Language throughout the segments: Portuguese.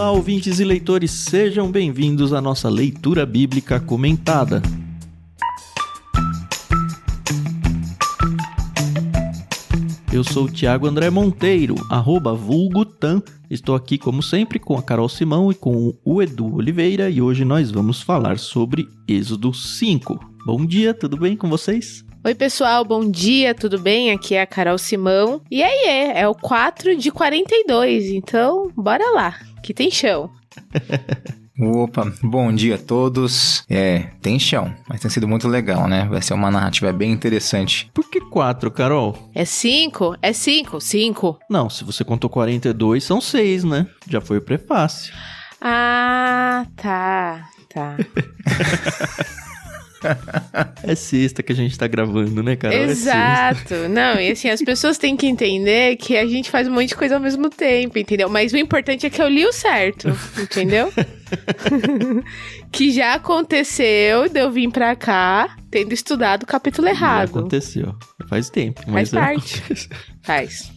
Olá, ouvintes e leitores, sejam bem-vindos à nossa leitura bíblica comentada. Eu sou o Thiago André Monteiro, @vulgotan. Estou aqui, como sempre, com a Carol Simão e com o Edu Oliveira, e hoje nós vamos falar sobre Êxodo 5. Bom dia, tudo bem com vocês? Oi pessoal, bom dia, tudo bem? Aqui é a Carol Simão. E aí, é o 4 de 42, então bora lá, que tem chão. Opa, bom dia a todos. Tem chão, mas tem sido muito legal, né? Vai ser uma narrativa bem interessante. Por que 4, Carol? É 5? É 5. Não, se você contou 42, são 6, né? Já foi o prefácio. Ah, tá. É sexta que a gente tá gravando, né, Carol? Exato. Não, e assim, as pessoas têm que entender que a gente faz um monte de coisa ao mesmo tempo, entendeu? Mas o importante é que eu li o certo, entendeu? Que já aconteceu de eu vir pra cá tendo estudado o capítulo errado. Já aconteceu. Faz tempo. Faz parte. Faz.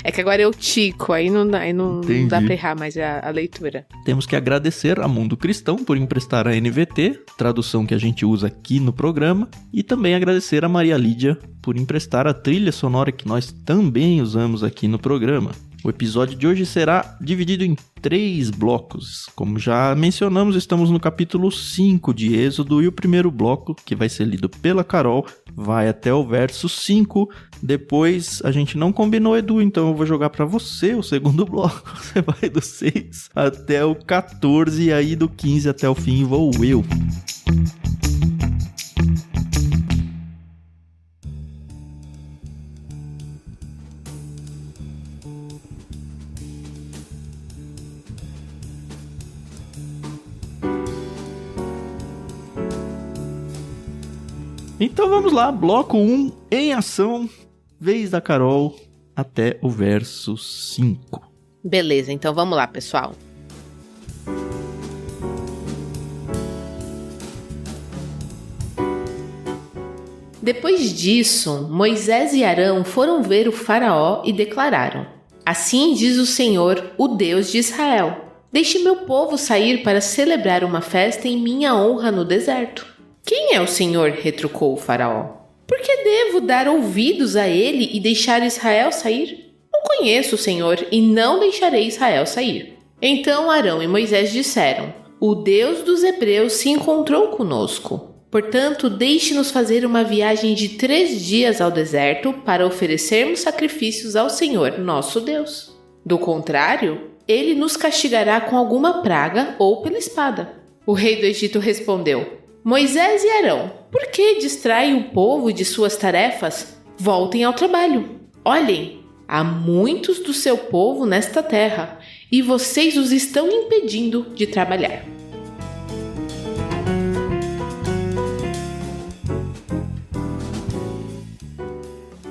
É que agora eu tico, aí não dá pra errar mais a leitura. Temos que agradecer a Mundo Cristão por emprestar a NVT, tradução que a gente usa aqui no programa, e também agradecer a Maria Lídia por emprestar a trilha sonora que nós também usamos aqui no programa. O episódio de hoje será dividido em 3 blocos. Como já mencionamos, estamos no capítulo 5 de Êxodo, e o primeiro bloco, que vai ser lido pela Carol, vai até o verso 5. Depois a gente não combinou, Edu, então eu vou jogar pra você o segundo bloco. Você vai do 6 até o 14, e aí do 15 até o fim vou eu. Então vamos lá, bloco 1 em ação, vez da Carol, até o verso 5. Beleza, então vamos lá, pessoal. Depois disso, Moisés e Arão foram ver o faraó e declararam: Assim diz o Senhor, o Deus de Israel: Deixe meu povo sair para celebrar uma festa em minha honra no deserto. Quem é o Senhor? Retrucou o faraó. Por que devo dar ouvidos a ele e deixar Israel sair? Não conheço o Senhor e não deixarei Israel sair. Então Arão e Moisés disseram: O Deus dos hebreus se encontrou conosco. Portanto, deixe-nos fazer uma viagem de 3 dias ao deserto para oferecermos sacrifícios ao Senhor, nosso Deus. Do contrário, ele nos castigará com alguma praga ou pela espada. O rei do Egito respondeu: Moisés e Arão, por que distraem o povo de suas tarefas? Voltem ao trabalho. Olhem, há muitos do seu povo nesta terra, e vocês os estão impedindo de trabalhar.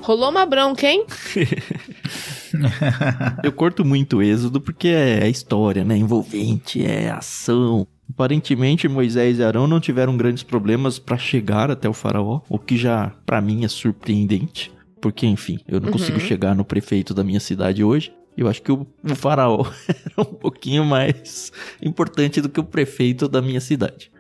Rolou uma bronca, hein? Eu curto muito o Êxodo porque é história, né? Envolvente, é ação. Aparentemente, Moisés e Arão não tiveram grandes problemas para chegar até o faraó, o que já, para mim, é surpreendente. Porque, enfim, eu não consigo chegar no prefeito da minha cidade hoje. Eu acho que o faraó era um pouquinho mais importante do que o prefeito da minha cidade.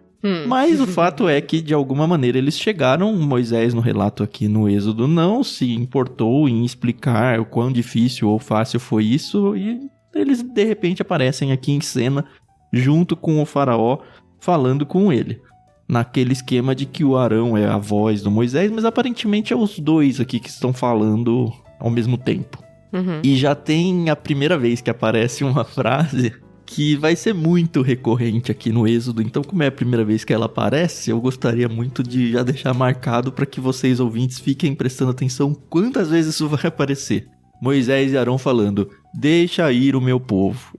Mas o fato é que, de alguma maneira, eles chegaram. Moisés, no relato aqui no Êxodo, não se importou em explicar o quão difícil ou fácil foi isso. E eles, de repente, aparecem aqui em cena, junto com o faraó, falando com ele. Naquele esquema de que o Arão é a voz do Moisés, mas aparentemente é os dois aqui que estão falando ao mesmo tempo. E já tem a primeira vez que aparece uma frase que vai ser muito recorrente aqui no Êxodo. Então, como é a primeira vez que ela aparece, eu gostaria muito de já deixar marcado para que vocês, ouvintes, fiquem prestando atenção quantas vezes isso vai aparecer. Moisés e Arão falando: Deixa ir o meu povo.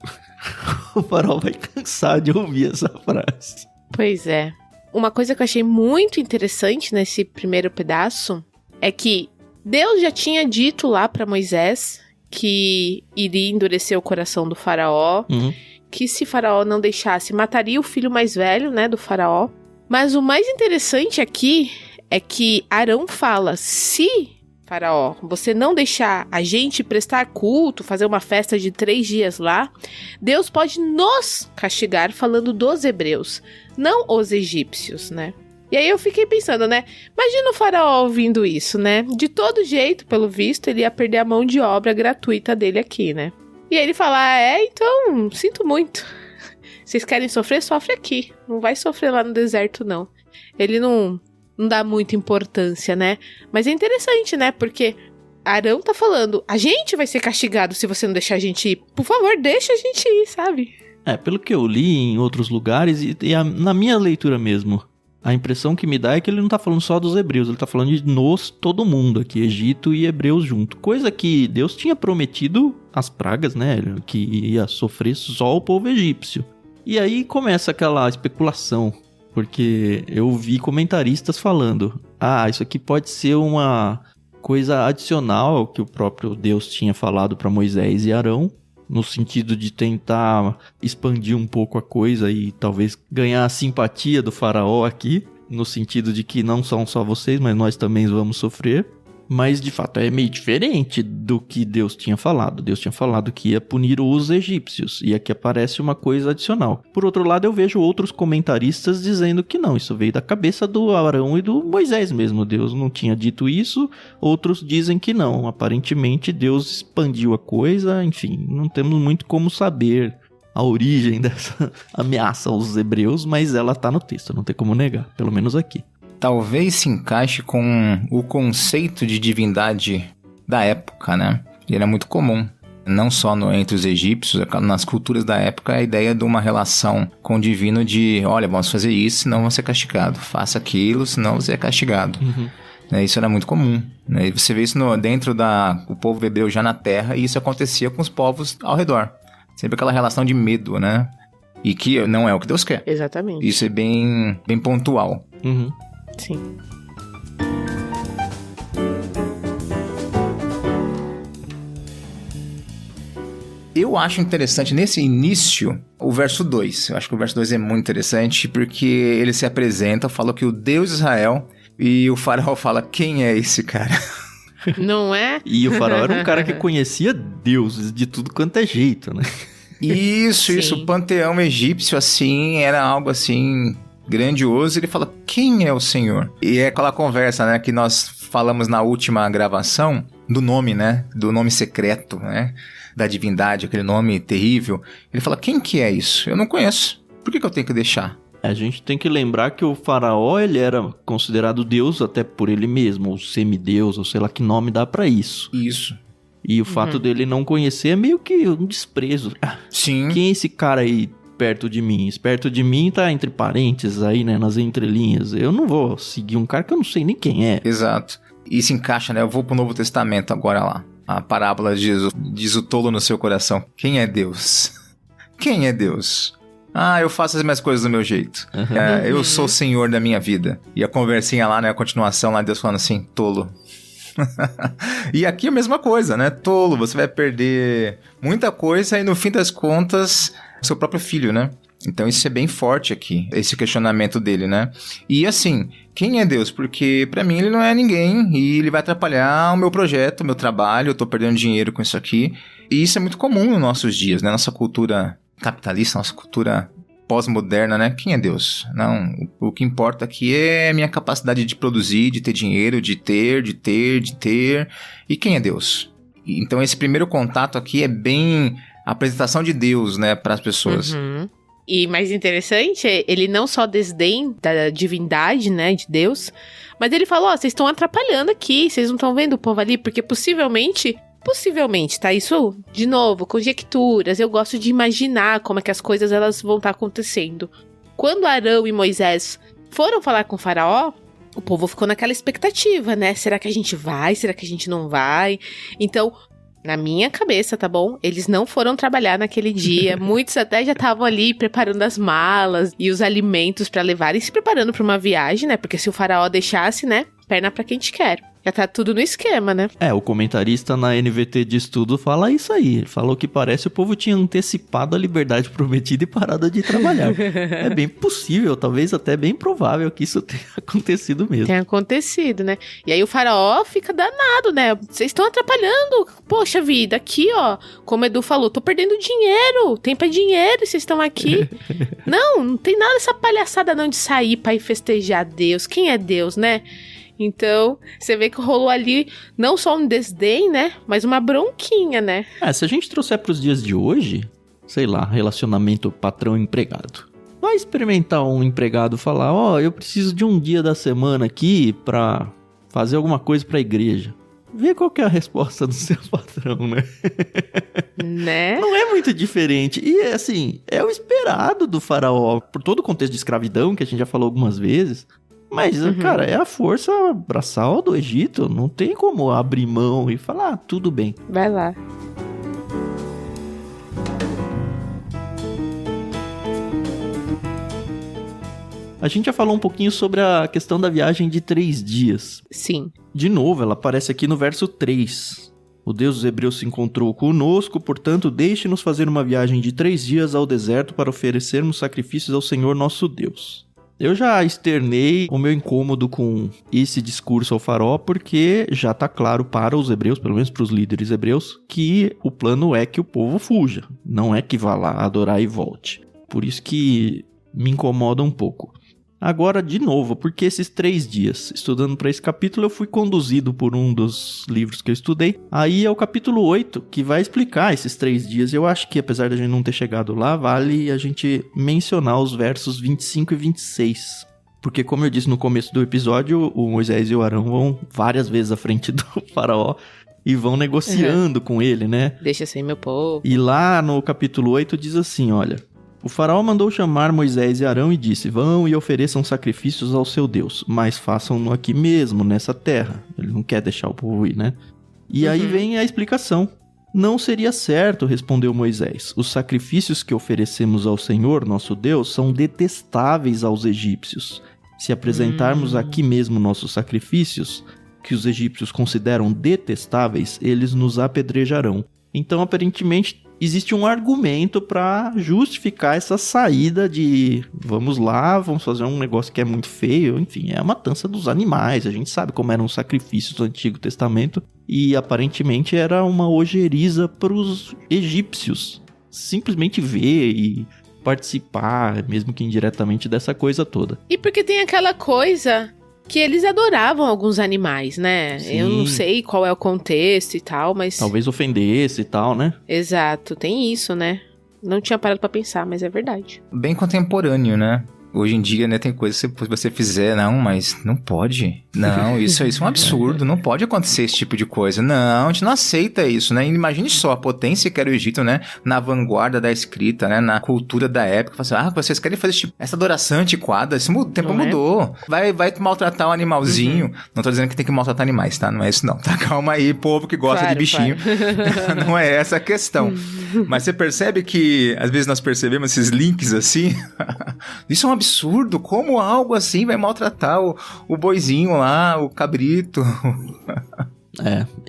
O faraó vai cansar de ouvir essa frase. Pois é. Uma coisa que eu achei muito interessante nesse primeiro pedaço é que Deus já tinha dito lá para Moisés que iria endurecer o coração do faraó, que se faraó não deixasse, mataria o filho mais velho, né, do faraó. Mas o mais interessante aqui é que Arão fala: se Faraó, você não deixar a gente prestar culto, fazer uma festa de 3 dias lá, Deus pode nos castigar, falando dos hebreus, não os egípcios, né? E aí eu fiquei pensando, né? Imagina o faraó ouvindo isso, né? De todo jeito, pelo visto, ele ia perder a mão de obra gratuita dele aqui, né? E aí ele fala, então, sinto muito. Vocês querem sofrer? Sofre aqui. Não vai sofrer lá no deserto, não. Ele não dá muita importância, né? Mas é interessante, né? Porque Arão tá falando, a gente vai ser castigado se você não deixar a gente ir. Por favor, deixa a gente ir, sabe? Pelo que eu li em outros lugares na minha leitura mesmo, a impressão que me dá é que ele não tá falando só dos hebreus, ele tá falando de todo mundo aqui, Egito e hebreus junto. Coisa que Deus tinha prometido as pragas, né? Que ia sofrer só o povo egípcio. E aí começa aquela especulação. Porque eu vi comentaristas falando, isso aqui pode ser uma coisa adicional ao que o próprio Deus tinha falado para Moisés e Arão, no sentido de tentar expandir um pouco a coisa e talvez ganhar a simpatia do faraó aqui, no sentido de que não são só vocês, mas nós também vamos sofrer. Mas, de fato, é meio diferente do que Deus tinha falado. Deus tinha falado que ia punir os egípcios. E aqui aparece uma coisa adicional. Por outro lado, eu vejo outros comentaristas dizendo que não. Isso veio da cabeça do Arão e do Moisés mesmo. Deus não tinha dito isso. Outros dizem que não. Aparentemente, Deus expandiu a coisa. Enfim, não temos muito como saber a origem dessa ameaça aos hebreus. Mas ela está no texto, não tem como negar. Pelo menos aqui. Talvez se encaixe com o conceito de divindade da época, né? E era muito comum, não só entre os egípcios, nas culturas da época, a ideia de uma relação com o divino de, olha, vamos fazer isso, senão vão ser castigado. Faça aquilo, senão você é castigado. Uhum. Isso era muito comum. Né? E você vê isso dentro do povo hebreu já na terra, e isso acontecia com os povos ao redor. Sempre aquela relação de medo, né? E que não é o que Deus quer. Exatamente. Isso é bem pontual. Uhum. Sim. Eu acho interessante nesse início o verso 2. Eu acho que o verso 2 é muito interessante porque ele se apresenta, fala que o Deus de Israel, e o faraó fala, quem é esse cara? Não é? E o faraó era um cara que conhecia deuses de tudo quanto é jeito, né? Isso, o panteão egípcio, assim, era algo assim grandioso. Ele fala, quem é o Senhor? E é aquela conversa, né, que nós falamos na última gravação, do nome, né, do nome secreto, né, da divindade, aquele nome terrível. Ele fala, quem que é isso? Eu não conheço. Por que eu tenho que deixar? A gente tem que lembrar que o faraó, ele era considerado Deus até por ele mesmo, ou semideus, ou sei lá que nome dá pra isso. Isso. E o fato dele não conhecer é meio que um desprezo. Sim. Quem é esse cara aí perto de mim? Perto de mim tá entre parênteses aí, né, nas entrelinhas. Eu não vou seguir um cara que eu não sei nem quem é. Exato. E se encaixa, né? Eu vou pro Novo Testamento agora lá. A parábola de Jesus. Diz o tolo no seu coração. Quem é Deus? Quem é Deus? Eu faço as minhas coisas do meu jeito. Eu sou o Senhor da minha vida. E a conversinha lá, né? A continuação lá, Deus falando assim, tolo. E aqui a mesma coisa, né? Tolo, você vai perder muita coisa e no fim das contas, seu próprio filho, né? Então isso é bem forte aqui, esse questionamento dele, né? E assim, quem é Deus? Porque pra mim ele não é ninguém e ele vai atrapalhar o meu projeto, o meu trabalho, eu tô perdendo dinheiro com isso aqui. E isso é muito comum nos nossos dias, né? Nossa cultura capitalista, nossa cultura pós-moderna, né? Quem é Deus? Não, o que importa aqui é a minha capacidade de produzir, de ter dinheiro, de ter. E quem é Deus? Então esse primeiro contato aqui é bem a apresentação de Deus, né, para as pessoas. Uhum. E mais interessante, ele não só desdém da divindade, né, de Deus, mas ele fala, vocês estão atrapalhando aqui, vocês não estão vendo o povo ali, porque possivelmente, tá? Isso, de novo, conjecturas, eu gosto de imaginar como é que as coisas elas vão estar acontecendo. Quando Arão e Moisés foram falar com o faraó, o povo ficou naquela expectativa, né? Será que a gente vai? Será que a gente não vai? Então, na minha cabeça, tá bom? Eles não foram trabalhar naquele dia. Muitos até já estavam ali preparando as malas e os alimentos pra levarem, se preparando pra uma viagem, né? Porque se o faraó deixasse, né? Perna pra quem te quer. Já tá tudo no esquema, né? O comentarista na NVT de estudo fala isso aí. Ele falou que parece que o povo tinha antecipado a liberdade prometida e parado de trabalhar. É bem possível, talvez até bem provável que isso tenha acontecido mesmo. Tem acontecido, né? E aí o faraó fica danado, né? Vocês estão atrapalhando. Poxa vida, aqui, ó. Como o Edu falou, tô perdendo dinheiro. O tempo é dinheiro e vocês estão aqui. Não tem nada dessa palhaçada não de sair pra ir festejar Deus. Quem é Deus, né? Então, você vê que rolou ali não só um desdém, né? Mas uma bronquinha, né? Se a gente trouxer pros dias de hoje, sei lá, relacionamento patrão-empregado. Vai experimentar um empregado falar, eu preciso de um dia da semana aqui pra fazer alguma coisa pra igreja. Vê qual que é a resposta do seu patrão, né? Né? Não é muito diferente. E, assim, é o esperado do faraó. Por todo o contexto de escravidão, que a gente já falou algumas vezes. Mas, cara, é a força braçal do Egito. Não tem como abrir mão e falar, tudo bem. Vai lá. A gente já falou um pouquinho sobre a questão da viagem de 3 dias. Sim. De novo, ela aparece aqui no verso 3. O Deus dos Hebreus se encontrou conosco, portanto, deixe-nos fazer uma viagem de 3 dias ao deserto para oferecermos sacrifícios ao Senhor nosso Deus. Eu já externei o meu incômodo com esse discurso ao faraó, porque já está claro para os hebreus, pelo menos para os líderes hebreus, que o plano é que o povo fuja, não é que vá lá adorar e volte. Por isso que me incomoda um pouco. Agora, de novo, porque esses 3 dias? Estudando para esse capítulo, eu fui conduzido por um dos livros que eu estudei. Aí é o capítulo 8, que vai explicar esses 3 dias. Eu acho que, apesar de a gente não ter chegado lá, vale a gente mencionar os versos 25 e 26. Porque, como eu disse no começo do episódio, o Moisés e o Arão vão várias vezes à frente do faraó e vão negociando com ele, né? Deixa sem meu povo. E lá no capítulo 8 diz assim, olha... O faraó mandou chamar Moisés e Arão e disse, vão e ofereçam sacrifícios ao seu Deus, mas façam-no aqui mesmo, nessa terra. Ele não quer deixar o povo ir, né? E aí vem a explicação. Não seria certo, respondeu Moisés. Os sacrifícios que oferecemos ao Senhor, nosso Deus, são detestáveis aos egípcios. Se apresentarmos aqui mesmo nossos sacrifícios, que os egípcios consideram detestáveis, eles nos apedrejarão. Então, aparentemente, existe um argumento para justificar essa saída de vamos lá, vamos fazer um negócio que é muito feio. Enfim, é a matança dos animais. A gente sabe como eram os sacrifícios do Antigo Testamento e aparentemente era uma ojeriza para os egípcios. Simplesmente ver e participar, mesmo que indiretamente, dessa coisa toda. E porque tem aquela coisa... que eles adoravam alguns animais, né? Sim. Eu não sei qual é o contexto e tal, mas... Talvez ofendesse e tal, né? Exato, tem isso, né? Não tinha parado pra pensar, mas é verdade. Bem contemporâneo, né? Hoje em dia, né, tem coisas que você fizer, não, mas não pode. Não, isso é um absurdo, não pode acontecer esse tipo de coisa. Não, a gente não aceita isso, né? Imagine só a potência que era o Egito, né? Na vanguarda da escrita, né? Na cultura da época. Vocês querem fazer essa adoração antiquada? O tempo mudou. Vai maltratar um animalzinho. Não tô dizendo que tem que maltratar animais, tá? Não é isso não, tá? Calma aí, povo que gosta de bichinho. Claro. Não é essa a questão. Mas você percebe que, às vezes nós percebemos esses links assim... Isso é um absurdo, como algo assim vai maltratar o boizinho lá, o cabrito.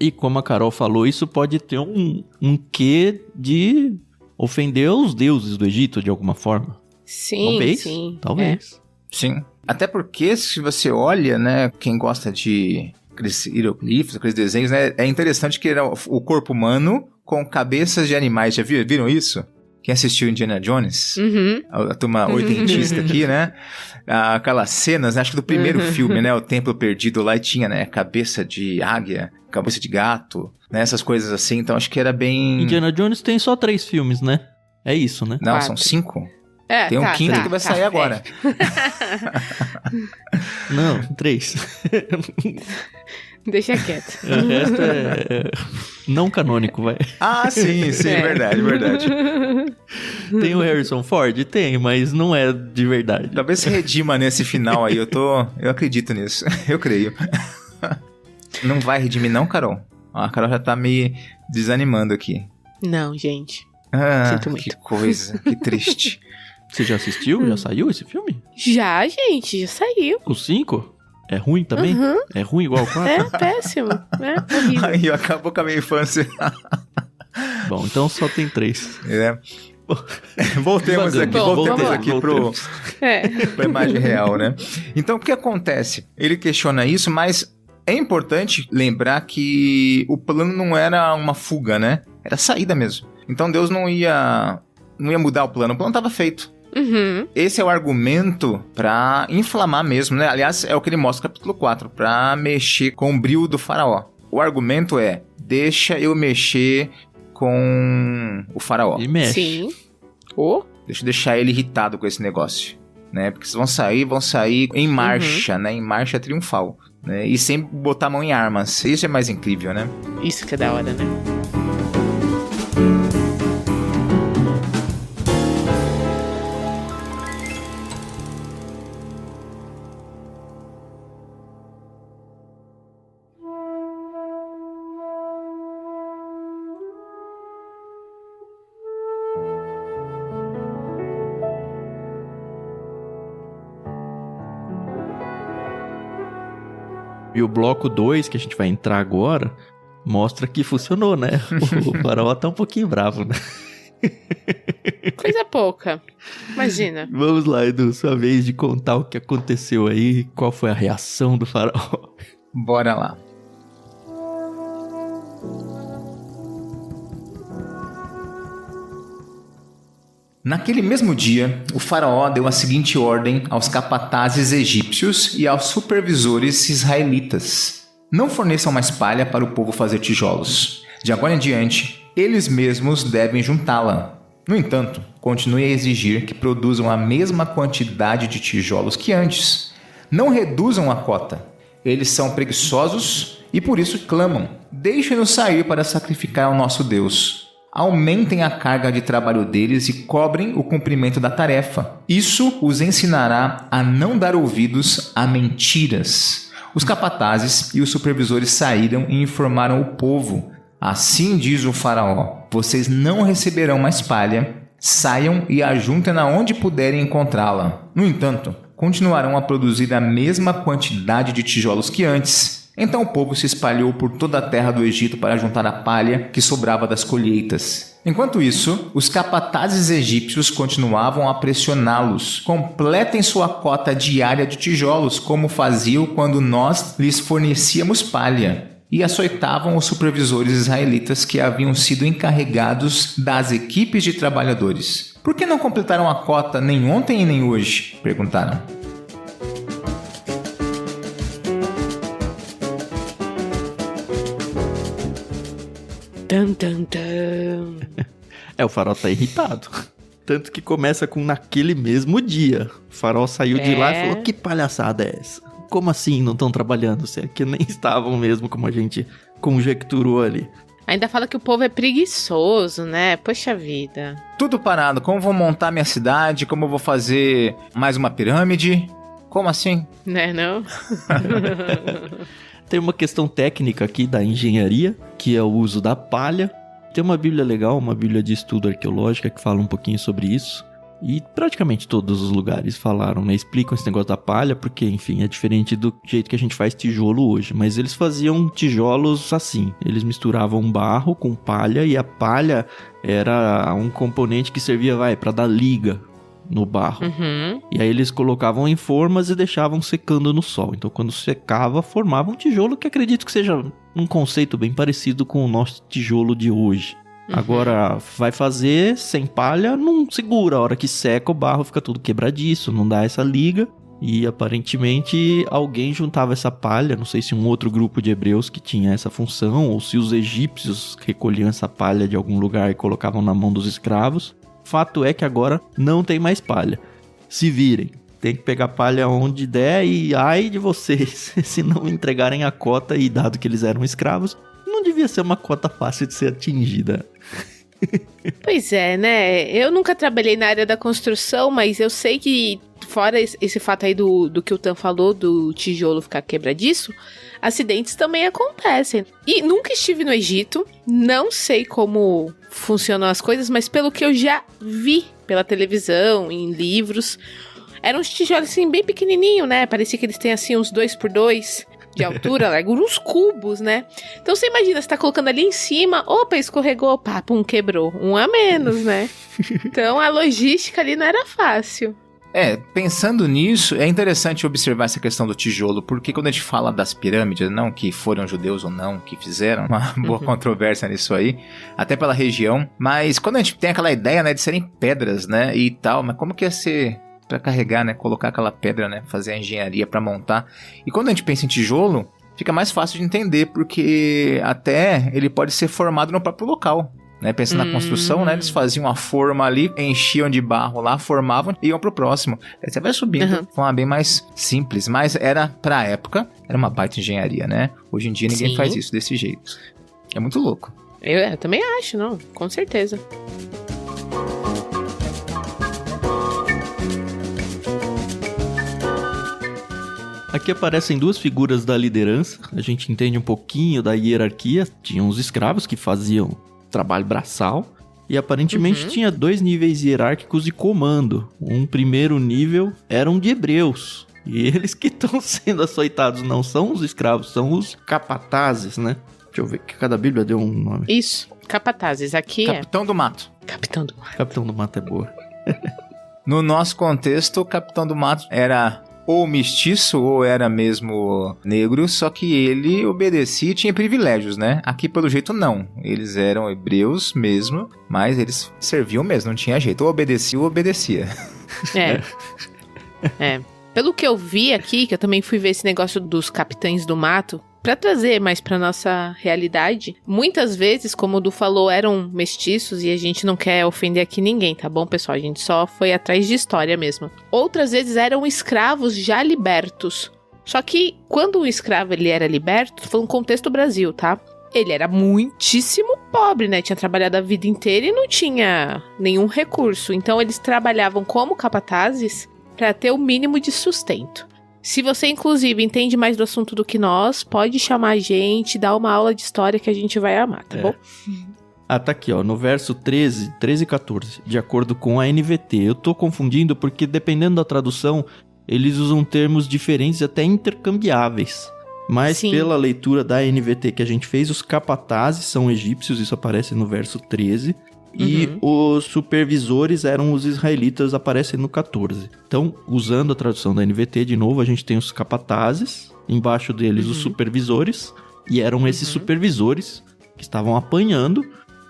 E como a Carol falou, isso pode ter um quê de ofender os deuses do Egito de alguma forma. Sim, Talvez. Sim. Até porque, se você olha, né, quem gosta de aqueles hieroglifos, aqueles desenhos, né, é interessante que era o corpo humano com cabeças de animais. Já viram isso? Quem assistiu Indiana Jones, a turma oitentista aqui, né? Aquelas cenas, né? Acho que do primeiro filme, né? O Templo Perdido lá e tinha, né? Cabeça de águia, cabeça de gato, né? Essas coisas assim. Então acho que era bem... Indiana Jones tem só 3 filmes, né? É isso, né? Não, 4. são 5. Tem um quinto que vai sair agora. Não, 3. Deixa quieto. O resto é não canônico, vai. Ah, sim, verdade. Tem o Harrison Ford? Tem, mas não é de verdade. Talvez se redima nesse final aí, eu acredito nisso, eu creio. Não vai redimir não, Carol? A Carol já tá me desanimando aqui. Não, gente. Sinto muito. Que coisa, que triste. Você já assistiu? Já saiu esse filme? Já, gente, já saiu. O 5? É ruim também? Uhum. É ruim igual o 4? É péssimo, horrível. Aí acabou com a minha infância. Bom, então só tem 3. Voltemos aqui pra imagem real, né? Então, o que acontece? Ele questiona isso, mas é importante lembrar que o plano não era uma fuga, né? Era saída mesmo. Então, Deus não ia mudar o plano estava feito. Uhum. Esse é o argumento pra inflamar mesmo, né? Aliás, é o que ele mostra no capítulo 4, pra mexer com o brio do faraó. O argumento é, deixa eu mexer com o faraó. E mexe. Sim. Deixa eu deixar ele irritado com esse negócio, né? Porque vocês vão sair em marcha, né? Em marcha triunfal, né? E sem botar a mão em armas. Isso é mais incrível, né? Isso que é da hora, né? E o bloco 2, que a gente vai entrar agora, mostra que funcionou, né? O faraó tá um pouquinho bravo, né? Coisa pouca. Imagina. Vamos lá, Edu, sua vez de contar o que aconteceu aí, qual foi a reação do faraó. Bora lá. Naquele mesmo dia, o faraó deu a seguinte ordem aos capatazes egípcios e aos supervisores israelitas: não forneçam mais palha para o povo fazer tijolos. De agora em diante, eles mesmos devem juntá-la. No entanto, continue a exigir que produzam a mesma quantidade de tijolos que antes. Não reduzam a cota. Eles são preguiçosos e por isso clamam: deixem-nos sair para sacrificar ao nosso Deus. Aumentem a carga de trabalho deles e cobrem o cumprimento da tarefa. Isso os ensinará a não dar ouvidos a mentiras. Os capatazes e os supervisores saíram e informaram o povo: assim diz o faraó, vocês não receberão mais palha, saiam e ajuntem-na onde puderem encontrá-la. No entanto, continuarão a produzir a mesma quantidade de tijolos que antes. Então o povo se espalhou por toda a terra do Egito para juntar a palha que sobrava das colheitas. Enquanto isso, os capatazes egípcios continuavam a pressioná-los. Completem sua cota diária de tijolos, como faziam quando nós lhes fornecíamos palha. E açoitavam os supervisores israelitas que haviam sido encarregados das equipes de trabalhadores. Por que não completaram a cota nem ontem e nem hoje? Perguntaram. Tum, tum, tum. O faraó tá irritado. Tanto que começa com naquele mesmo dia. O faraó saiu de lá e falou: que palhaçada é essa? Como assim não estão trabalhando? Se é que nem estavam mesmo, como a gente conjecturou ali. Ainda fala que o povo é preguiçoso, né? Poxa vida. Tudo parado. Como vou montar minha cidade? Como eu vou fazer mais uma pirâmide? Como assim? Né, não? Tem uma questão técnica aqui da engenharia, que é o uso da palha. Tem uma bíblia legal, uma bíblia de estudo arqueológica que fala um pouquinho sobre isso. E praticamente todos os lugares falaram, né? Explicam esse negócio da palha, porque, enfim, é diferente do jeito que a gente faz tijolo hoje. Mas eles faziam tijolos assim. Eles misturavam barro com palha e a palha era um componente que servia, para dar liga no barro. Uhum. E aí eles colocavam em formas e deixavam secando no sol. Então quando secava, formava um tijolo que acredito que seja um conceito bem parecido com o nosso tijolo de hoje. Uhum. Agora, vai fazer sem palha, não segura. A hora que seca o barro fica tudo quebradiço, não dá essa liga. E aparentemente alguém juntava essa palha, não sei se um outro grupo de hebreus que tinha essa função, ou se os egípcios recolhiam essa palha de algum lugar e colocavam na mão dos escravos. Fato é que agora não tem mais palha. Se virem, tem que pegar palha onde der e ai de vocês se não entregarem a cota. E dado que eles eram escravos, não devia ser uma cota fácil de ser atingida. Pois é, né? Eu nunca trabalhei na área da construção, mas eu sei que, fora esse fato aí do que o Tan falou, do tijolo ficar quebradiço, acidentes também acontecem. E nunca estive no Egito, não sei como funcionam as coisas, mas pelo que eu já vi pela televisão, em livros, Eram uns tijolos assim, bem pequenininho, né? Parecia que eles têm assim uns 2x2 de altura, uns cubos, né? Então você imagina, você tá colocando ali em cima, opa, escorregou, pá, pum, quebrou. Um a menos, né? Então a logística ali não era fácil. Pensando nisso, é interessante observar essa questão do tijolo, porque quando a gente fala das pirâmides, não que foram judeus ou não que fizeram, uma boa controvérsia nisso aí, até pela região, mas quando a gente tem aquela ideia, né, de serem pedras, né, e tal, mas como que ia ser pra carregar, né, colocar aquela pedra, né, fazer a engenharia pra montar, e quando a gente pensa em tijolo, fica mais fácil de entender, porque até ele pode ser formado no próprio local. Né, pensando na construção, né, eles faziam uma forma ali, enchiam de barro lá, formavam e iam pro próximo. Aí você vai subindo de forma bem mais simples, mas era, pra época, era uma baita engenharia, né? Hoje em dia ninguém faz isso desse jeito. É muito louco. Eu também acho, não, com certeza. Aqui aparecem duas figuras da liderança, a gente entende um pouquinho da hierarquia. Tinham os escravos que faziam trabalho braçal, e aparentemente tinha 2 níveis hierárquicos de comando. Um primeiro nível eram de hebreus, e eles que estão sendo açoitados não são os escravos, são os capatazes, né? Deixa eu ver, que cada bíblia deu um nome. Isso, capatazes, aqui Capitão do Mato. Capitão do Mato. Capitão do Mato é boa. No nosso contexto, o Capitão do Mato era ou mestiço, ou era mesmo negro, só que ele obedecia e tinha privilégios, né? Aqui, pelo jeito, não. Eles eram hebreus mesmo, mas eles serviam mesmo, não tinha jeito. Ou obedecia ou obedecia. Pelo que eu vi aqui, que eu também fui ver esse negócio dos capitães do mato, pra trazer mais pra nossa realidade, muitas vezes, como o Du falou, eram mestiços e a gente não quer ofender aqui ninguém, tá bom, pessoal? A gente só foi atrás de história mesmo. Outras vezes eram escravos já libertos. Só que quando o escravo ele era liberto, tô falando contexto Brasil, tá? Ele era muitíssimo pobre, né? Tinha trabalhado a vida inteira e não tinha nenhum recurso. Então eles trabalhavam como capatazes pra ter o mínimo de sustento. Se você, inclusive, entende mais do assunto do que nós, pode chamar a gente, dar uma aula de história que a gente vai amar, tá bom? Tá aqui, ó, no verso 13 e 14, de acordo com a NVT. Eu tô confundindo porque, dependendo da tradução, eles usam termos diferentes, até intercambiáveis. Mas pela leitura da NVT que a gente fez, os capatazes são egípcios, isso aparece no verso 13. E os supervisores eram os israelitas, aparecem no 14. Então, usando a tradução da NVT, de novo, a gente tem os capatazes, embaixo deles os supervisores, e eram esses supervisores que estavam apanhando,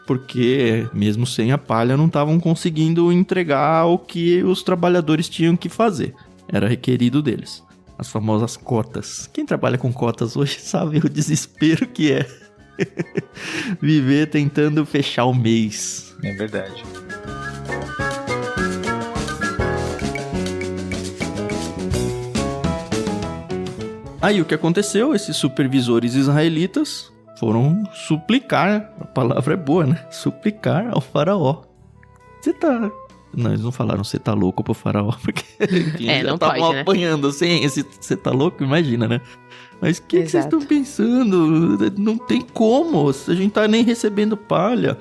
porque mesmo sem a palha não estavam conseguindo entregar o que os trabalhadores tinham que fazer. Era requerido deles. As famosas cotas. Quem trabalha com cotas hoje sabe o desespero que é viver tentando fechar o mês. É verdade. Aí o que aconteceu? Esses supervisores israelitas foram suplicar, a palavra é boa, né? Suplicar ao faraó. Você tá... Não, eles não falaram você tá louco pro faraó, porque já estavam apanhando assim, esse você tá louco, imagina, né? Mas o que vocês estão pensando? Não tem como, a gente tá nem recebendo palha.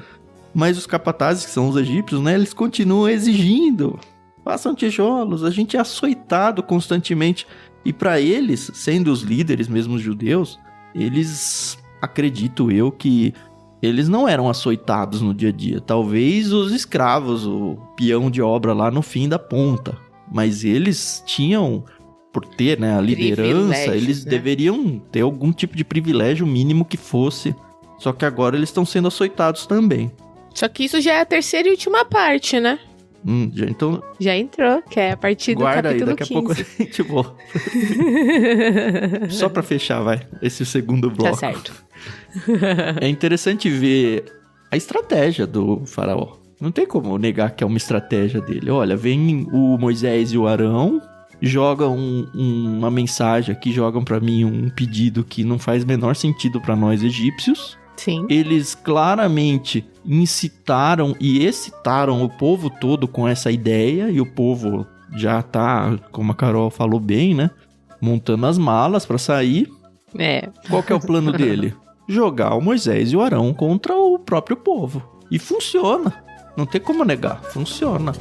Mas os capatazes, que são os egípcios, né? Eles continuam exigindo. Façam tijolos, a gente é açoitado constantemente. E para eles, sendo os líderes, mesmo os judeus, eles, acredito eu, que eles não eram açoitados no dia a dia. Talvez os escravos, o peão de obra lá no fim da ponta. Mas eles tinham, por ter, né, a liderança, eles deveriam ter algum tipo de privilégio mínimo que fosse. Só que agora eles estão sendo açoitados também. Só que isso já é a terceira e última parte, né? Já entrou, que é a partir do capítulo 15. Guarda aí, daqui a pouco a gente volta. Só pra fechar, vai, esse segundo bloco. Tá certo. É interessante ver a estratégia do faraó. Não tem como negar que é uma estratégia dele. Olha, vem o Moisés e o Arão, jogam uma mensagem aqui, jogam pra mim um pedido que não faz menor sentido pra nós egípcios. Sim. Eles claramente incitaram e excitaram o povo todo com essa ideia, e o povo já tá, como a Carol falou bem, né, montando as malas pra sair. Qual que é o plano dele? Jogar o Moisés e o Arão contra o próprio povo. E funciona. Não tem como negar. Funciona.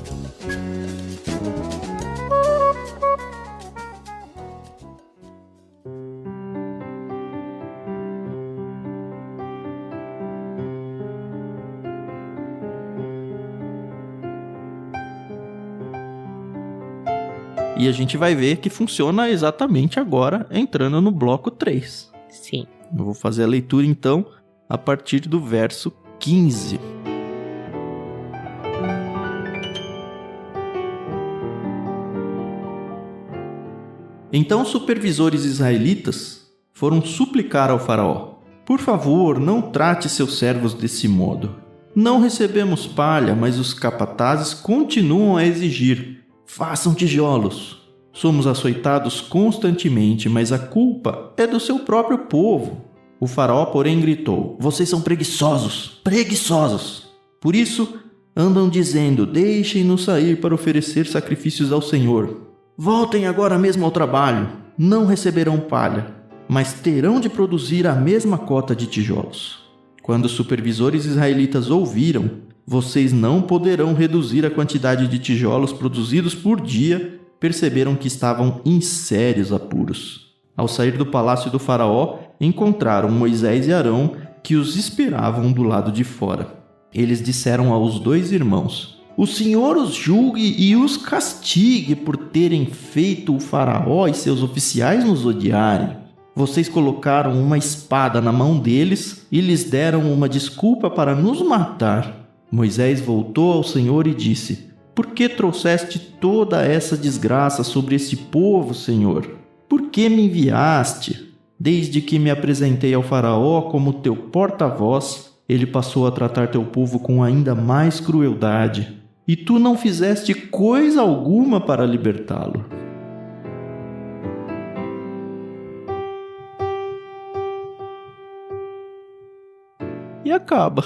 E a gente vai ver que funciona exatamente agora, entrando no bloco 3. Sim. Eu vou fazer a leitura, então, a partir do verso 15. Então os supervisores israelitas foram suplicar ao faraó: por favor, não trate seus servos desse modo. Não recebemos palha, mas os capatazes continuam a exigir: façam tijolos. Somos açoitados constantemente, mas a culpa é do seu próprio povo. O faraó, porém, gritou: vocês são preguiçosos, preguiçosos. Por isso, andam dizendo: deixem-nos sair para oferecer sacrifícios ao Senhor. Voltem agora mesmo ao trabalho. Não receberão palha, mas terão de produzir a mesma cota de tijolos. Quando os supervisores israelitas ouviram: vocês não poderão reduzir a quantidade de tijolos produzidos por dia, perceberam que estavam em sérios apuros. Ao sair do palácio do faraó, encontraram Moisés e Arão, que os esperavam do lado de fora. Eles disseram aos 2 irmãos: o Senhor os julgue e os castigue por terem feito o faraó e seus oficiais nos odiarem. Vocês colocaram uma espada na mão deles e lhes deram uma desculpa para nos matar. Moisés voltou ao Senhor e disse: por que trouxeste toda essa desgraça sobre esse povo, Senhor? Por que me enviaste? Desde que me apresentei ao faraó como teu porta-voz, ele passou a tratar teu povo com ainda mais crueldade. E tu não fizeste coisa alguma para libertá-lo. E acaba.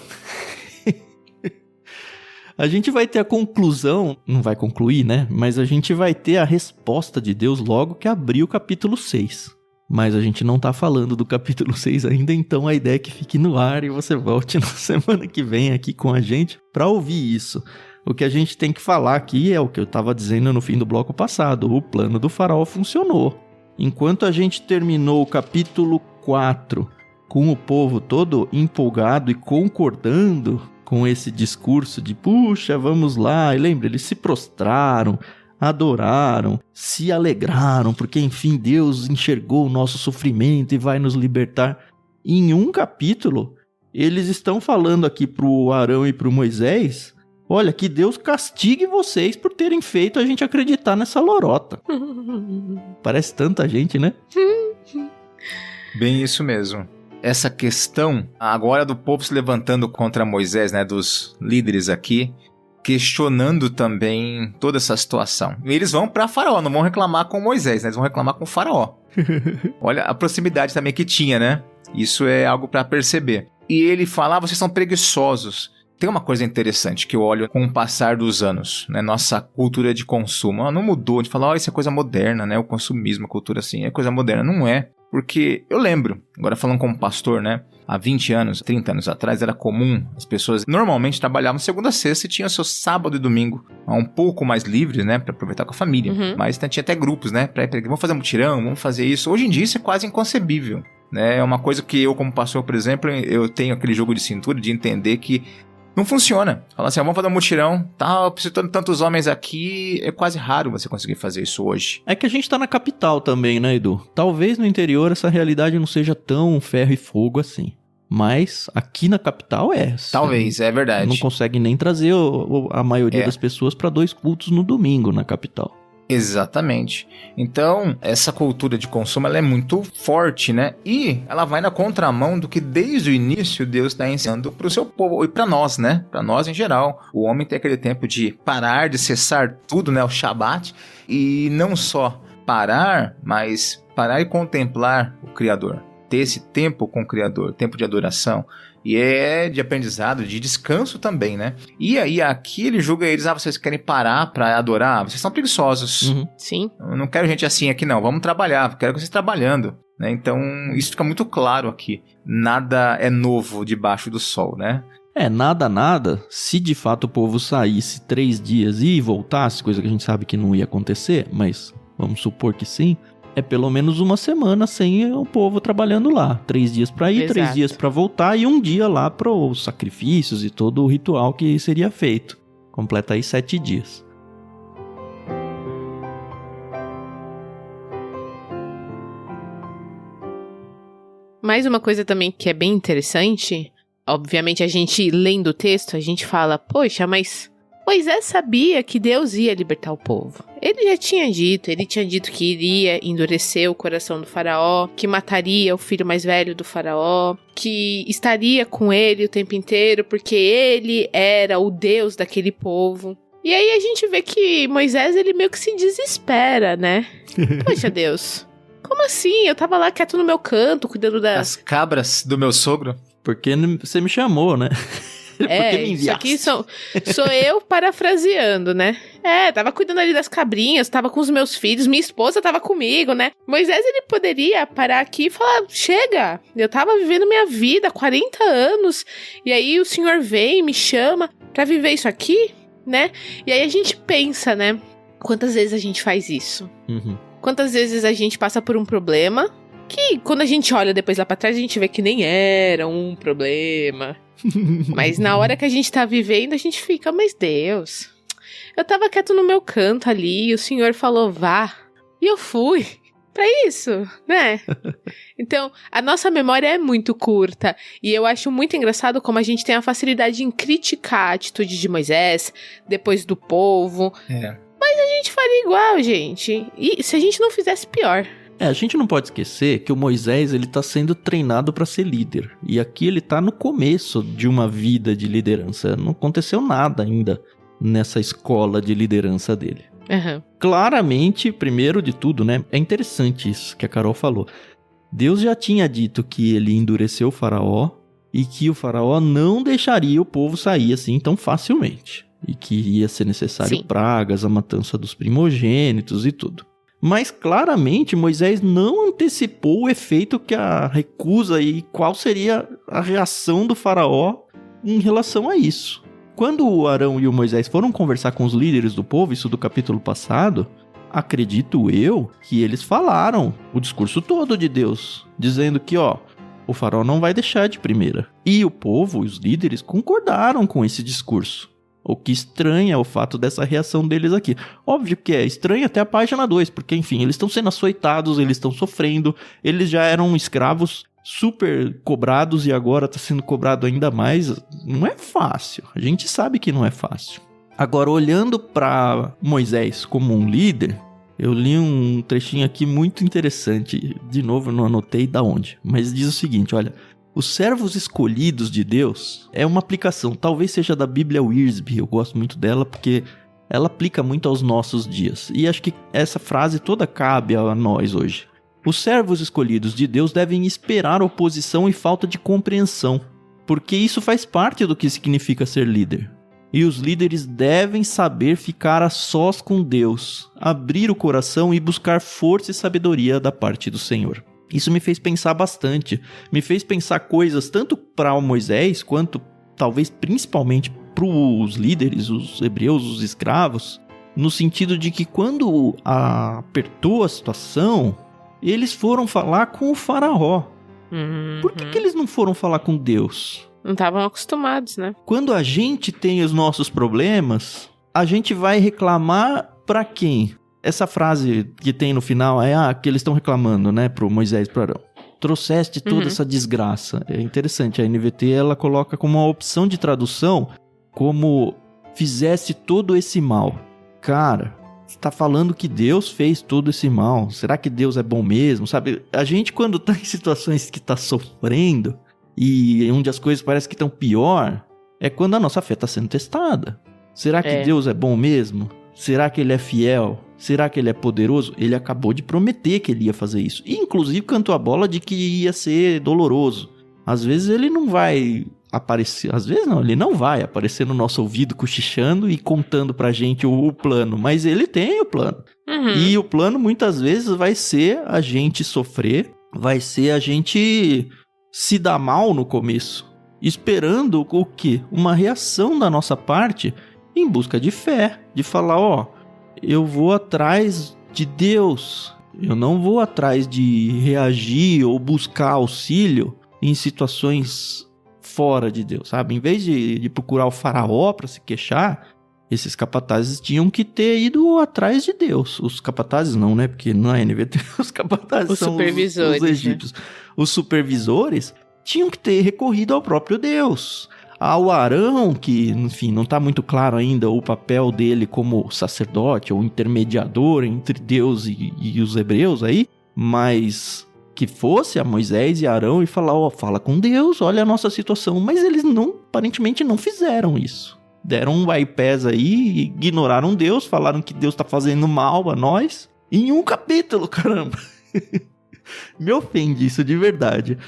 A gente vai ter a conclusão, não vai concluir, né? Mas a gente vai ter a resposta de Deus logo que abrir o capítulo 6. Mas a gente não tá falando do capítulo 6 ainda, então a ideia é que fique no ar e você volte na semana que vem aqui com a gente para ouvir isso. O que a gente tem que falar aqui é o que eu estava dizendo no fim do bloco passado: o plano do faraó funcionou. Enquanto a gente terminou o capítulo 4 com o povo todo empolgado e concordando com esse discurso de puxa, vamos lá, e lembra, eles se prostraram, adoraram, se alegraram, porque enfim Deus enxergou o nosso sofrimento e vai nos libertar. Em um capítulo, eles estão falando aqui pro Arão e pro Moisés: olha, que Deus castigue vocês por terem feito a gente acreditar nessa lorota. Parece tanta gente, né? Bem isso mesmo. Essa questão agora do povo se levantando contra Moisés, né, dos líderes aqui, questionando também toda essa situação. E eles vão para Faraó, não vão reclamar com Moisés, né? Eles vão reclamar com Faraó. Olha a proximidade também que tinha, né? Isso é algo para perceber. E ele fala: vocês são preguiçosos. Tem uma coisa interessante que eu olho com o passar dos anos, né? Nossa cultura de consumo não mudou. A gente fala: isso é coisa moderna, né? O consumismo, a cultura assim, é coisa moderna. Não é. Porque eu lembro, agora falando como pastor, né? Há 20 anos, 30 anos atrás, era comum, as pessoas normalmente trabalhavam segunda a sexta e tinham seu sábado e domingo um pouco mais livres, né? Para aproveitar com a família. Mas tinha até grupos, né? Vamos fazer mutirão, vamos fazer isso. Hoje em dia isso é quase inconcebível, né? É uma coisa que eu, como pastor, por exemplo, eu tenho aquele jogo de cintura de entender que não funciona. Fala assim: vamos fazer um mutirão, tá, preciso de tantos homens aqui. É quase raro você conseguir fazer isso hoje. É que a gente tá na capital também, né, Edu? Talvez no interior essa realidade não seja tão ferro e fogo assim. Mas aqui na capital é. Talvez, é verdade. Não consegue nem trazer a maioria das pessoas para 2 cultos no domingo na capital. Exatamente. Então, essa cultura de consumo, ela é muito forte, né? E ela vai na contramão do que desde o início Deus está ensinando para o seu povo e para nós, né? Para nós em geral. O homem tem aquele tempo de parar, de cessar tudo, né? O Shabat. E não só parar, mas parar e contemplar o Criador. Ter esse tempo com o Criador, tempo de adoração. E é de aprendizado, de descanso também, né? E aí aqui ele julga eles: vocês querem parar pra adorar? Vocês são preguiçosos. Sim. Eu não quero gente assim aqui não, vamos trabalhar, quero vocês trabalhando, né? Então isso fica muito claro aqui. Nada é novo debaixo do sol, né? Nada, se de fato o povo saísse 3 dias e voltasse, coisa que a gente sabe que não ia acontecer, mas vamos supor que sim, é pelo menos uma semana sem o povo trabalhando lá. 3 dias para ir, 3 dias para voltar e 1 dia lá para os sacrifícios e todo o ritual que seria feito. Completa aí 7 dias. Mais uma coisa também que é bem interessante, obviamente a gente lendo o texto, a gente fala, poxa, mas Moisés sabia que Deus ia libertar o povo. Ele já tinha dito que iria endurecer o coração do faraó, que mataria o filho mais velho do faraó, que estaria com ele o tempo inteiro, porque ele era o Deus daquele povo. E aí a gente vê que Moisés, ele meio que se desespera, né? Poxa, Deus, como assim? Eu tava lá quieto no meu canto, cuidando As cabras do meu sogro. Porque você me chamou, né? Isso aqui sou eu parafraseando, né? Tava cuidando ali das cabrinhas, tava com os meus filhos, minha esposa tava comigo, né? Moisés, ele poderia parar aqui e falar, chega, eu tava vivendo minha vida há 40 anos, e aí o Senhor vem e me chama pra viver isso aqui, né? E aí a gente pensa, né? Quantas vezes a gente faz isso? Uhum. Quantas vezes a gente passa por um problema que, quando a gente olha depois lá pra trás, a gente vê que nem era um problema. Mas na hora que a gente tá vivendo, a gente fica, mas Deus, eu tava quieto no meu canto ali, e o Senhor falou, vá, e eu fui. Pra isso, né? Então, a nossa memória é muito curta, e eu acho muito engraçado como a gente tem a facilidade em criticar a atitude de Moisés, depois do povo. Mas a gente faria igual, gente. E se a gente não fizesse, pior. A gente não pode esquecer que o Moisés, ele tá sendo treinado para ser líder. E aqui ele tá no começo de uma vida de liderança. Não aconteceu nada ainda nessa escola de liderança dele. Uhum. Claramente, primeiro de tudo, né? É interessante isso que a Carol falou. Deus já tinha dito que ele endureceu o faraó e que o faraó não deixaria o povo sair assim tão facilmente. E que ia ser necessário pragas, a matança dos primogênitos e tudo. Mas claramente Moisés não antecipou o efeito que a recusa e qual seria a reação do faraó em relação a isso. Quando o Arão e o Moisés foram conversar com os líderes do povo, isso do capítulo passado, acredito eu que eles falaram o discurso todo de Deus, dizendo que o faraó não vai deixar de primeira. E o povo, os líderes, concordaram com esse discurso. O que estranha é o fato dessa reação deles aqui. Óbvio que é estranho até a página 2, porque, enfim, eles estão sendo açoitados, eles estão sofrendo, eles já eram escravos super cobrados e agora está sendo cobrado ainda mais. Não é fácil, a gente sabe que não é fácil. Agora, olhando para Moisés como um líder, eu li um trechinho aqui muito interessante. De novo, eu não anotei da onde, mas diz o seguinte, olha... Os servos escolhidos de Deus é uma aplicação, talvez seja da Bíblia Wiersbe, eu gosto muito dela porque ela aplica muito aos nossos dias. E acho que essa frase toda cabe a nós hoje. Os servos escolhidos de Deus devem esperar oposição e falta de compreensão, porque isso faz parte do que significa ser líder. E os líderes devem saber ficar a sós com Deus, abrir o coração e buscar força e sabedoria da parte do Senhor. Isso me fez pensar bastante, me fez pensar coisas tanto para o Moisés, quanto talvez principalmente para os líderes, os hebreus, os escravos, no sentido de que quando apertou a situação, eles foram falar com o faraó. Por que eles não foram falar com Deus? Não estavam acostumados, né? Quando a gente tem os nossos problemas, a gente vai reclamar para quem? Essa frase que tem no final que eles estão reclamando, né, pro Moisés e pro Arão. Trouxeste toda essa desgraça. É interessante, a NVT ela coloca como uma opção de tradução como fizeste todo esse mal. Cara, você tá falando que Deus fez todo esse mal. Será que Deus é bom mesmo? Sabe, a gente quando tá em situações que tá sofrendo e onde as coisas parecem que estão pior, é quando a nossa fé tá sendo testada. Será que Deus é bom mesmo? Será que ele é fiel? Será que ele é poderoso? Ele acabou de prometer que ele ia fazer isso. E, inclusive, cantou a bola de que ia ser doloroso. Às vezes ele não vai aparecer... Às vezes não, ele não vai aparecer no nosso ouvido cochichando e contando pra gente o plano. Mas ele tem o plano. E o plano, muitas vezes, vai ser a gente sofrer. Vai ser a gente se dar mal no começo. Esperando o quê? Uma reação da nossa parte em busca de fé. De falar, eu vou atrás de Deus. Eu não vou atrás de reagir ou buscar auxílio em situações fora de Deus, sabe? Em vez de procurar o faraó para se queixar, Esses capatazes tinham que ter ido atrás de Deus. Os capatazes não, né? Porque na NVT os capatazes são os egípcios. Né? Os supervisores tinham que ter recorrido ao próprio Deus. Ao Arão, que, enfim, não está muito claro ainda o papel dele como sacerdote ou intermediador entre Deus e os hebreus aí, mas que fosse a Moisés e Arão e falar, fala com Deus, olha a nossa situação. Mas eles aparentemente não fizeram isso. Deram um bypass aí, ignoraram Deus, falaram que Deus está fazendo mal a nós. Em um capítulo, caramba! Me ofende isso de verdade.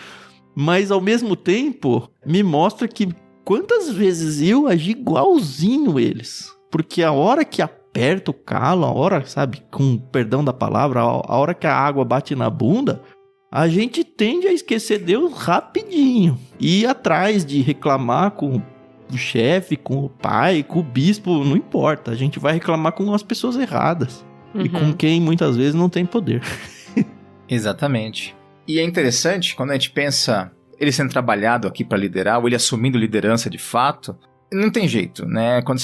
Mas ao mesmo tempo, me mostra que quantas vezes eu agi igualzinho eles. Porque a hora que aperta o calo, a hora, sabe, com perdão da palavra, a hora que a água bate na bunda, a gente tende a esquecer Deus rapidinho. E ir atrás de reclamar com o chefe, com o pai, com o bispo, não importa. A gente vai reclamar com as pessoas erradas. E com quem muitas vezes não tem poder. Exatamente. E é interessante, quando a gente pensa ele sendo trabalhado aqui para liderar, ou ele assumindo liderança de fato, não tem jeito, né? Quando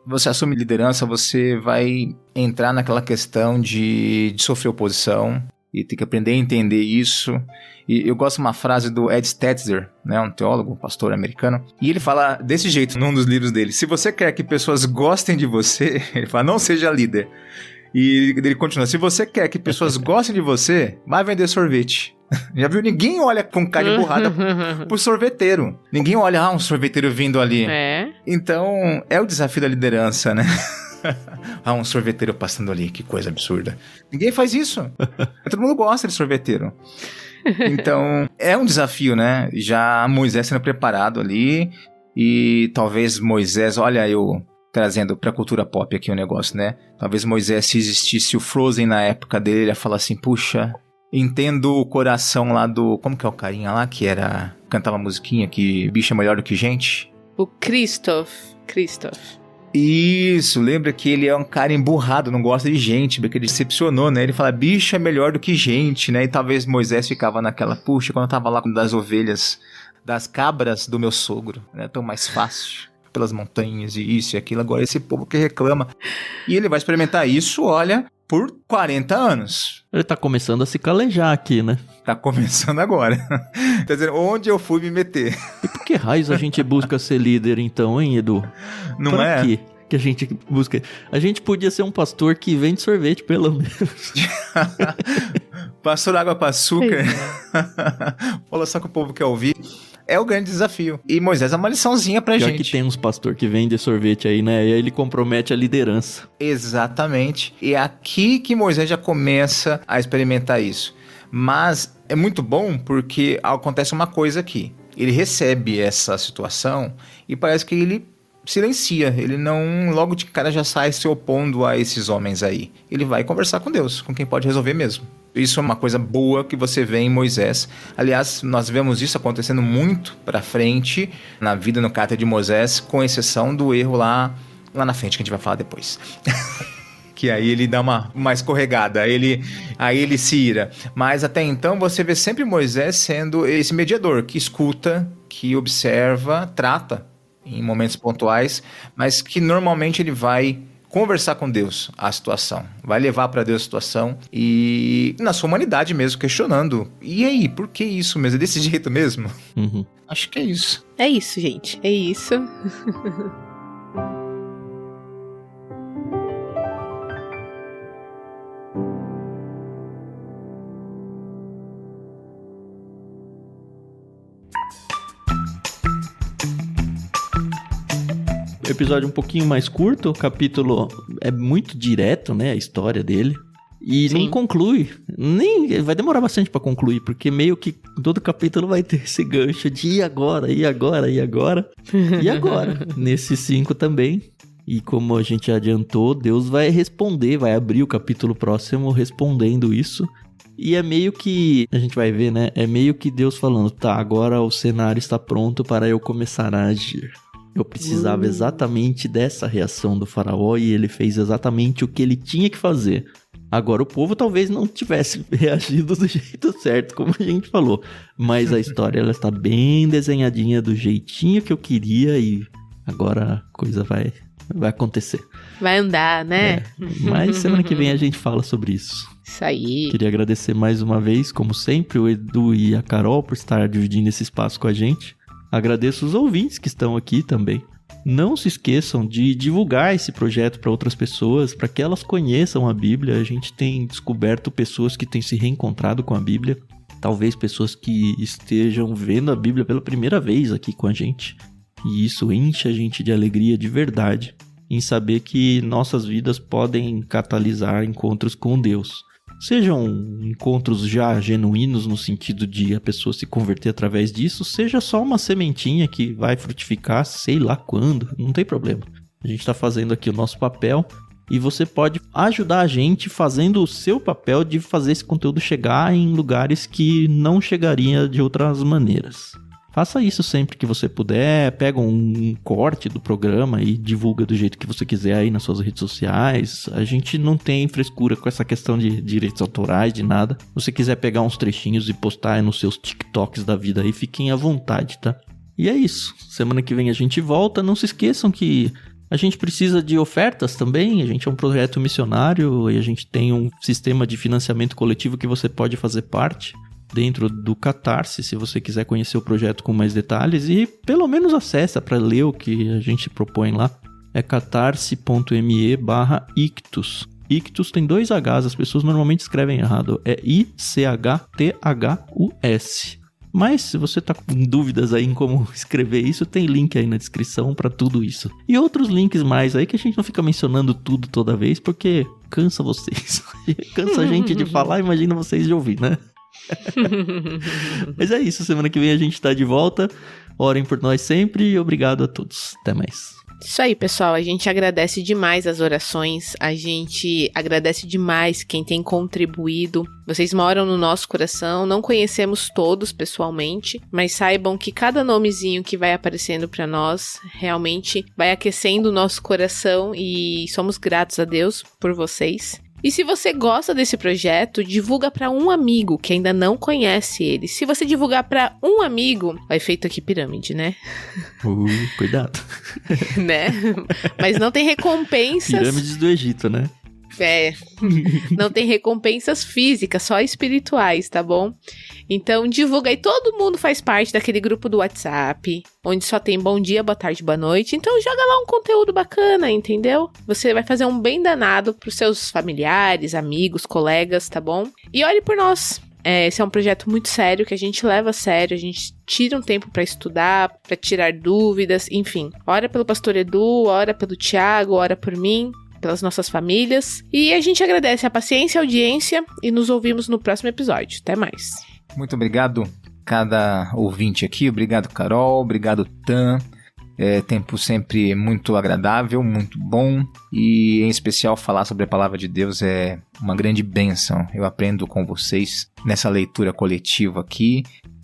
você assume liderança, você vai entrar naquela questão de sofrer oposição e ter que aprender a entender isso. E eu gosto de uma frase do Ed Stetzer, né? Um teólogo, um pastor americano, e ele fala desse jeito num dos livros dele: se você quer que pessoas gostem de você, ele fala, não seja líder. E ele continua, se você quer que pessoas gostem de você, vai vender sorvete. Já viu? Ninguém olha com cara de borrada pro sorveteiro. Ninguém olha, um sorveteiro vindo ali. Então, é o desafio da liderança, né? Um sorveteiro passando ali, que coisa absurda. Ninguém faz isso. Todo mundo gosta de sorveteiro. Então, é um desafio, né? Já Moisés sendo preparado ali. E talvez Moisés, olha eu trazendo pra cultura pop aqui o negócio, né? Talvez Moisés, se existisse o Frozen na época dele, ele ia falar assim, puxa, entendo o coração lá do... Como que é o carinha lá que cantava musiquinha que bicho é melhor do que gente? O Christoph. Isso, lembra que ele é um cara emburrado, não gosta de gente, porque ele decepcionou, né? Ele fala, bicho é melhor do que gente, né? E talvez Moisés ficava naquela, puxa, quando eu tava lá com das ovelhas, das cabras do meu sogro, né? Tão mais fácil, pelas montanhas e isso e aquilo, agora esse povo que reclama. E ele vai experimentar isso, olha, por 40 anos. Ele tá começando a se calejar aqui, né? Tá começando agora. Tá dizendo, onde eu fui me meter? E por que raios a gente busca ser líder então, hein, Edu? Não pra é? Quê que a gente busca? A gente podia ser um pastor que vende sorvete, pelo menos. Pastor água para açúcar. Olha só que o povo quer ouvir. É o grande desafio. E Moisés é uma liçãozinha pra gente. Pior que tem uns pastor que vende sorvete aí, né? E aí ele compromete a liderança. Exatamente. E é aqui que Moisés já começa a experimentar isso. Mas é muito bom porque acontece uma coisa aqui. Ele recebe essa situação e parece que ele silencia. Ele não, logo de cara, já sai se opondo a esses homens aí. Ele vai conversar com Deus, com quem pode resolver mesmo. Isso é uma coisa boa que você vê em Moisés. Aliás, nós vemos isso acontecendo muito pra frente na vida, no caráter de Moisés, com exceção do erro lá na frente, que a gente vai falar depois. Que aí ele dá uma escorregada, aí ele se ira. Mas até então você vê sempre Moisés sendo esse mediador que escuta, que observa, trata em momentos pontuais, mas que normalmente ele vai conversar com Deus a situação, vai levar para Deus a situação e na sua humanidade mesmo, questionando. E aí, por que isso mesmo? É desse jeito mesmo? Uhum. Acho que é isso. É isso, gente. É isso. Episódio um pouquinho mais curto, o capítulo é muito direto, né, a história dele, e Sim. não conclui, vai demorar bastante pra concluir, porque meio que todo capítulo vai ter esse gancho de e agora, nesses 5 também, e como a gente adiantou, Deus vai responder, vai abrir o capítulo próximo respondendo isso, e é meio que, a gente vai ver, né, é meio que Deus falando, tá, agora o cenário está pronto para eu começar a agir. Eu precisava exatamente dessa reação do faraó e ele fez exatamente o que ele tinha que fazer. Agora o povo talvez não tivesse reagido do jeito certo, como a gente falou. Mas a história ela está bem desenhadinha do jeitinho que eu queria e agora a coisa vai vai acontecer. Vai andar, né? Mas semana que vem a gente fala sobre isso. Isso aí. Queria agradecer mais uma vez, como sempre, o Edu e a Carol por estar dividindo esse espaço com a gente. Agradeço os ouvintes que estão aqui também. Não se esqueçam de divulgar esse projeto para outras pessoas, para que elas conheçam a Bíblia. A gente tem descoberto pessoas que têm se reencontrado com a Bíblia. Talvez pessoas que estejam vendo a Bíblia pela primeira vez aqui com a gente. E isso enche a gente de alegria de verdade em saber que nossas vidas podem catalisar encontros com Deus. Sejam encontros já genuínos no sentido de a pessoa se converter através disso, seja só uma sementinha que vai frutificar sei lá quando, não tem problema. A gente está fazendo aqui o nosso papel e você pode ajudar a gente fazendo o seu papel de fazer esse conteúdo chegar em lugares que não chegaria de outras maneiras. Faça isso sempre que você puder, pega um corte do programa e divulga do jeito que você quiser aí nas suas redes sociais. A gente não tem frescura com essa questão de direitos autorais, de nada. Se você quiser pegar uns trechinhos e postar aí nos seus TikToks da vida aí, fiquem à vontade, tá? E é isso. Semana que vem a gente volta. Não se esqueçam que a gente precisa de ofertas também. A gente é um projeto missionário e a gente tem um sistema de financiamento coletivo que você pode fazer parte dentro do Catarse, se você quiser conhecer o projeto com mais detalhes e pelo menos acessa para ler o que a gente propõe lá. É catarse.me/ictus. Ictus tem 2 Hs, as pessoas normalmente escrevem errado. É ICHTHUS. Mas se você tá com dúvidas aí em como escrever isso, tem link aí na descrição para tudo isso. E outros links mais aí que a gente não fica mencionando tudo toda vez, porque cansa vocês. Cansa a gente de falar, imagina vocês de ouvir, né? Mas é isso, semana que vem a gente tá de volta. Orem por nós sempre e obrigado a todos. Até mais. Isso aí, pessoal, a gente agradece demais as orações, a gente agradece demais quem tem contribuído. Vocês moram no nosso coração, não conhecemos todos pessoalmente, mas saibam que cada nomezinho que vai aparecendo para nós realmente vai aquecendo o nosso coração e somos gratos a Deus por vocês. E se você gosta desse projeto, divulga para um amigo que ainda não conhece ele. Se você divulgar para um amigo, vai feito aqui pirâmide, né? Cuidado. Né? Mas não tem recompensas. Pirâmides do Egito, né? Não tem recompensas físicas, só espirituais, tá bom? Então divulga aí, todo mundo faz parte daquele grupo do WhatsApp, onde só tem bom dia, boa tarde, boa noite. Então joga lá um conteúdo bacana, entendeu? Você vai fazer um bem danado pros seus familiares, amigos, colegas, tá bom? E olhe por nós. Esse é um projeto muito sério, que a gente leva a sério, a gente tira um tempo pra estudar, pra tirar dúvidas, enfim. Ora pelo pastor Edu, ora pelo Thiago, ora por mim, pelas nossas famílias. E a gente agradece a paciência e a audiência e nos ouvimos no próximo episódio. Até mais. Muito obrigado cada ouvinte aqui. Obrigado, Carol. Obrigado, Tan. Tempo sempre muito agradável, muito bom. E em especial falar sobre a palavra de Deus é uma grande bênção. Eu aprendo com vocês nessa leitura coletiva aqui.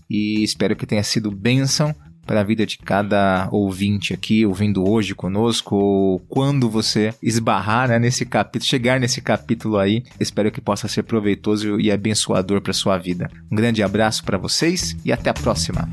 E espero que tenha sido bênção para a vida de cada ouvinte aqui, ouvindo hoje conosco, ou quando você esbarrar, né, nesse capítulo, chegar nesse capítulo aí, espero que possa ser proveitoso e abençoador para sua vida. Um grande abraço para vocês e até a próxima.